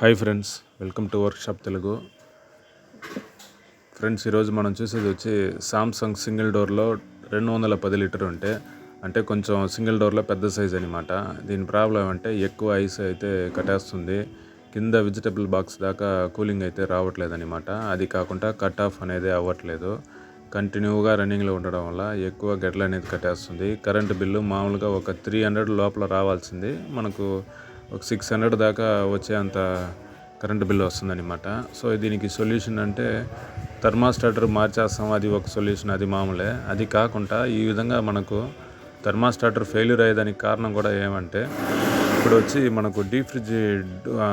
Hi friends, welcome to workshop Telugu. Friends, ఈరోజు మనం చూసేది వచ్చి సామ్సంగ్ సింగిల్ డోర్లో 210 లీటర్ అంటే కొంచెం సింగిల్ డోర్లో పెద్ద సైజ్ అనమాట. దీని ప్రాబ్లం అంటే ఎక్కువ ఐస్ అయితే కట్టేస్తుంది. కింద వెజిటబుల్ బాక్స్ దాకా కూలింగ్ అయితే రావట్లేదు అనమాట. అది కాకుండా కట్ ఆఫ్ అనేది అవ్వట్లేదు. కంటిన్యూగా రన్నింగ్లో ఉండడం వల్ల ఎక్కువ గడ్డలు అనేది కట్టేస్తుంది. కరెంటు బిల్లు మామూలుగా ఒక 300 లోపల రావాల్సింది మనకు ఒక 600 దాకా వచ్చేంత కరెంటు బిల్లు వస్తుందన్నమాట. సో దీనికి సొల్యూషన్ అంటే థర్మాస్టాటర్ మార్చేస్తాం, అది ఒక సొల్యూషన్, అది మామూలే. అది కాకుండా ఈ విధంగా మనకు థర్మాస్టాటర్ ఫెయిల్యూర్ అయ్యేదానికి కారణం కూడా ఏమంటే, ఇప్పుడు వచ్చి మనకు డీప్ ఫ్రిడ్జ్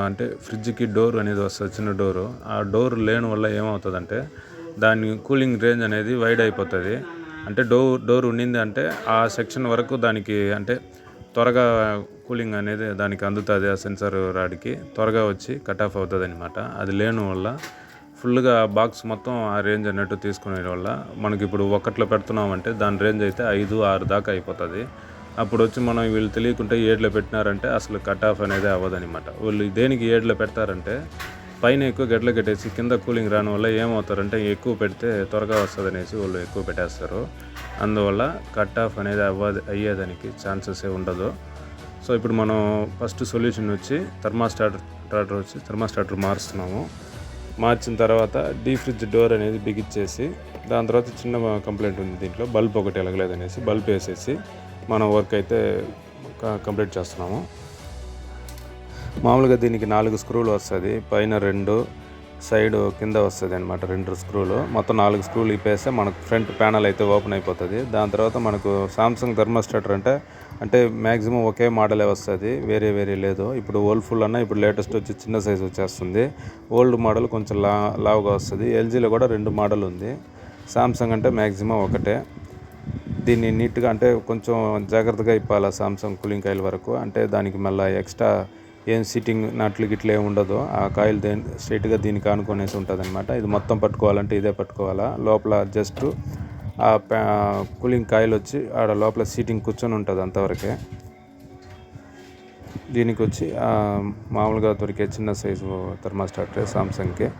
అంటే ఫ్రిడ్జ్కి డోర్ అనేది వస్తుంది, చిన్న డోరు. ఆ డోర్ లేని వల్ల ఏమవుతుందంటే దాని కూలింగ్ రేంజ్ అనేది వైడ్ అయిపోతుంది. అంటే డోర్ ఉండింది అంటే ఆ సెక్షన్ వరకు దానికి అంటే త్వరగా కూలింగ్ అనేది దానికి అందుతుంది. ఆ సెన్సార్ రాడ్కి త్వరగా వచ్చి కట్ ఆఫ్ అవుతుంది అనమాట. అది లేని వల్ల ఫుల్గా బాక్స్ మొత్తం ఆ రేంజ్ అన్నట్టు తీసుకునే వల్ల మనకి ఇప్పుడు ఒకట్లో పెడుతున్నామంటే దాని రేంజ్ అయితే 5-6 దాకా అయిపోతుంది. అప్పుడు వచ్చి మనం వీళ్ళు తెలియకుంటే 7లో పెట్టినారంటే అసలు కట్ ఆఫ్ అనేది అవ్వదనమాట. వీళ్ళు దేనికి 7లో పెడతారంటే పైన ఎక్కువ గడ్డలు కట్టేసి కింద కూలింగ్ రాని వల్ల ఏమవుతారంటే ఎక్కువ పెడితే త్వరగా వస్తుంది అనేసి వాళ్ళు ఎక్కువ పెట్టేస్తారు. అందువల్ల కట్ ఆఫ్ అనేది అయ్యేదానికి ఛాన్సెస్ ఉండదు. సో ఇప్పుడు మనం ఫస్ట్ సొల్యూషన్ వచ్చి థర్మాస్టాటర్ మారుస్తున్నాము. మార్చిన తర్వాత డీప్ ఫ్రిడ్జ్ డోర్ అనేది బిగిచ్చేసి, దాని తర్వాత చిన్న కంప్లైంట్ ఉంది దీంట్లో, బల్బ్ ఒకటి వెలగలేదనేసి బల్బ్ వేసేసి మనం వర్క్ అయితే కంప్లీట్ చేస్తున్నాము. మామూలుగా దీనికి 4 స్క్రూలు వస్తుంది, పైన 2, సైడ్ కింద వస్తుంది అనమాట 2 స్క్రూలు. మొత్తం 4 స్క్రూలు ఇప్పేస్తే మనకు ఫ్రంట్ ప్యానల్ అయితే ఓపెన్ అయిపోతుంది. దాని తర్వాత మనకు సామ్సంగ్ థర్మాస్టాటర్ అంటే మ్యాక్సిమం ఒకే మోడలే వస్తుంది, వేరే లేదు. ఇప్పుడు ఓల్ఫుల్ అన్న ఇప్పుడు లేటెస్ట్ వచ్చి చిన్న సైజు వచ్చేస్తుంది. ఓల్డ్ మోడల్ కొంచెం లావుగా వస్తుంది. ఎల్జీలో కూడా 2 మోడల్ ఉంది. సామ్సంగ్ అంటే మ్యాక్సిమం ఒకటే. దీన్ని నీట్గా అంటే కొంచెం జాగ్రత్తగా ఇప్పాలి సామ్సంగ్ కూలింగ్ కాయిల్ వరకు. అంటే దానికి మళ్ళీ ఎక్స్ట్రా ఏం సిట్టింగ్ నట్లు గిట్లు ఏమి ఉండదు. ఆ కాయిల్ స్ట్రైట్గా దీనికి ఆనుకొనేసి ఉంటుంది అనమాట. ఇది మొత్తం పట్టుకోవాలంటే ఇదే పట్టుకోవాలా. లోపల జస్ట్ ఆ కూలింగ్ కాయిల్ వచ్చి ఆడ లోపల సీటింగ్ కూర్చొని ఉంటుంది అంతవరకే. దీనికి వచ్చి మామూలుగా దొరికే చిన్న సైజు థర్మాస్టాటర్ సామ్సంగ్కి.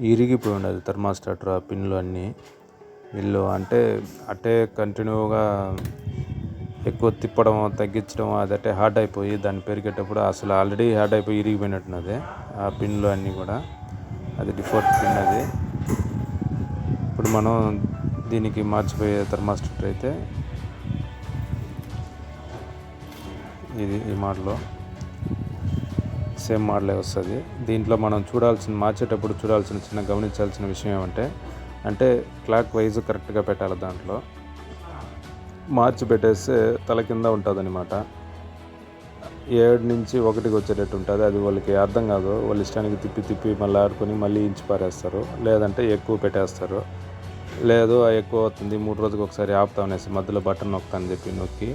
ఇరిగిపోయి ఉండదు థర్మాస్టాటర్, ఆ పిన్లు అన్నీ. వీళ్ళు అంటే అట్టే కంటిన్యూగా ఎక్కువ తిప్పడం తగ్గించడం అదట్టే హార్డ్ అయిపోయి దాన్ని పెరిగేటప్పుడు అసలు ఆల్రెడీ హార్డ్ అయిపోయి ఇరిగిపోయినట్టున్నది ఆ పిన్లు అన్నీ కూడా. అది డిఫాల్ట్ పిన్ అది. ఇప్పుడు మనం దీనికి మార్చిపోయే థర్మాస్టాటర్ అయితే ఈ మోడల్లో సేమ్ మోడలే వస్తుంది. దీంట్లో మనం మార్చేటప్పుడు చూడాల్సిన గమనించాల్సిన విషయం ఏమంటే క్లాక్ వైజ్ కరెక్ట్గా పెట్టాలి. దాంట్లో మార్చి పెట్టేస్తే తల కింద ఉంటుంది అనమాట. 7 నుంచి 1కి వచ్చేటట్టు ఉంటుంది. అది వాళ్ళకి అర్థం కాదు. వాళ్ళ ఇష్టానికి తిప్పి మళ్ళీ ఆడుకొని మళ్ళీ ఇంచి పారేస్తారు. లేదంటే ఎక్కువ పెట్టేస్తారు. లేదు ఎక్కువ అవుతుంది 3 రోజులకు ఒకసారి ఆపుతాం అనేసి మధ్యలో బటన్ నొక్కుతాను చెప్పి నొక్కి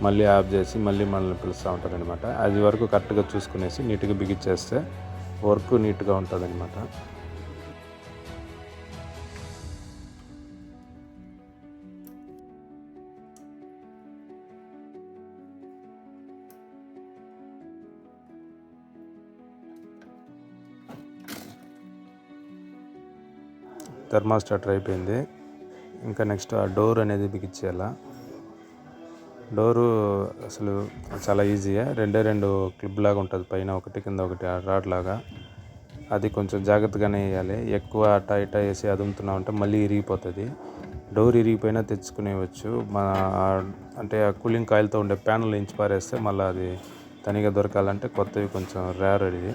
మళ్ళీ ఆఫ్ చేసి మనల్ని పిలుస్తూ ఉంటుంది అనమాట. అది వరకు కరెక్ట్గా చూసుకునేసి నీట్గా బిగిచ్చేస్తే వర్క్ నీట్గా ఉంటుంది అనమాట. థర్మాస్టాటర్ అయిపోయింది. ఇంకా నెక్స్ట్ ఆ డోర్ అనేది బిగించేయాలా. డోరు అసలు చాలా ఈజీయే. 2 క్లిప్ లాగా ఉంటుంది, పైన ఒకటి కింద ఒకటి రాడ్ లాగా. అది కొంచెం జాగ్రత్తగానే వేయాలి. ఎక్కువ అట్టా ఇట్టా వేసి అదుముతున్నామంటే మళ్ళీ ఇరిగిపోతుంది. డోర్ ఇరిగిపోయినా తెచ్చుకునేవచ్చు. అంటే ఆ కూలింగ్ కాయిల్తో ఉండే ప్యానల్ ఇంచి పారేస్తే మళ్ళీ అది తనిగా దొరకాలంటే కొత్తవి కొంచెం రేర్ అది.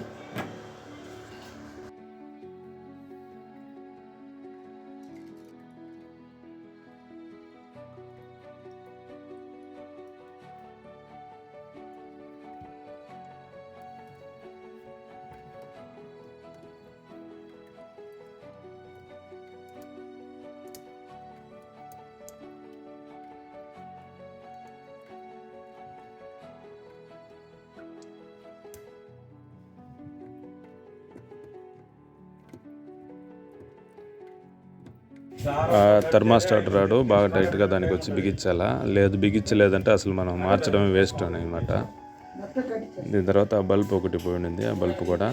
థర్మాస్టాట్ రాడు బాగా టైట్గా దానికి వచ్చి బిగించాలా, లేదు బిగించలేదంటే అసలు మనం మార్చడమే వేస్ట్ అనమాట. దీని తర్వాత ఆ బల్బ్ ఒకటి పోయింది, ఆ బల్బ్ కూడా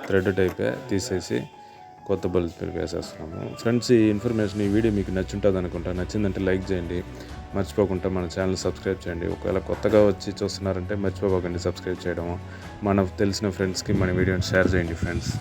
థ్రెడ్ టైపే తీసేసి కొత్త బల్బ్ వేసేస్తున్నాము. ఫ్రెండ్స్, ఈ ఇన్ఫర్మేషన్ ఈ వీడియో మీకు నచ్చుంటుంది అనుకుంటా. నచ్చిందంటే లైక్ చేయండి, మర్చిపోకుండా మన ఛానల్ సబ్స్క్రైబ్ చేయండి. ఒకవేళ కొత్తగా వచ్చి చూస్తున్నారంటే మర్చిపోకండి సబ్స్క్రైబ్ చేయడం. మనకు తెలిసిన ఫ్రెండ్స్కి మన వీడియోని షేర్ చేయండి ఫ్రెండ్స్.